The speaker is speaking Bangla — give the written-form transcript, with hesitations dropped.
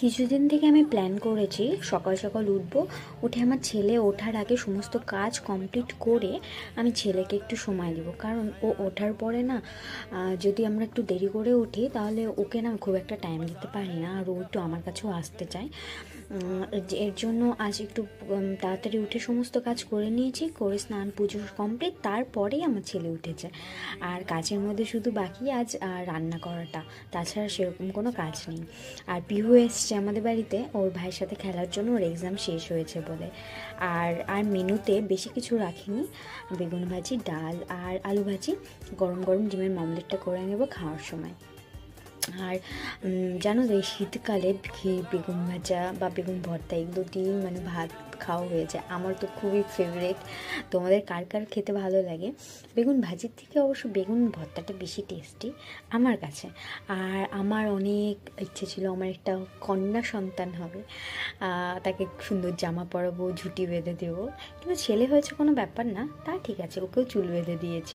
কিছুদিন থেকে আমি প্ল্যান করেছি সকাল সকাল উঠবো, উঠে আমার ছেলে ওঠার আগে সমস্ত কাজ কমপ্লিট করে আমি ছেলেকে একটু সময় দেবো। কারণ ও ওঠার পরে না, যদি আমরা একটু দেরি করে উঠি তাহলে ওকে না খুব একটা টাইম দিতে পারি না, আর ও একটু আমার কাছেও আসতে চায়। এর জন্য আজ একটু তাড়াতাড়ি উঠে সমস্ত কাজ করে নিয়েছি, করে স্নান পুজো কমপ্লিট, তারপরেই আমার ছেলে উঠেছে। আর কাজের মধ্যে শুধু বাকি আজ রান্না করাটা, তাছাড়া সেরকম কোনো কাজ নেই। আর পিহু এসছে আমাদের বাড়িতে ওর ভাইয়ের সাথে খেলার জন্য, ওর এক্সাম শেষ হয়েছে বলে। আর মেনুতে বেশি কিছু রাখিনি, বেগুন ভাজি, ডাল আর আলু ভাজি, গরম গরম ডিমের মমলেটটা করে নেব খাওয়ার সময়। আর জানো তো, এই শীতকালে বেগুন ভাজা বা বেগুন ভর্তা এগুলো দিয়ে মানে ভাত খাওয়া হয়ে যায়, আমার তো খুবই ফেভারিট। তোমাদের কার কার খেতে ভালো লাগে? বেগুন ভাজির থেকে অবশ্য বেগুন ভর্তাটা বেশি টেস্টি আমার কাছে। আর আমার অনেক ইচ্ছে ছিল আমার একটা কন্যা সন্তান হবে, তাকে সুন্দর জামা পরাবো, ঝুঁটি বেঁধে দেবো। কিন্তু ছেলে হয়েছে কোনো ব্যাপার না, তা ঠিক আছে, ওকেও চুল বেঁধে দিয়েছি।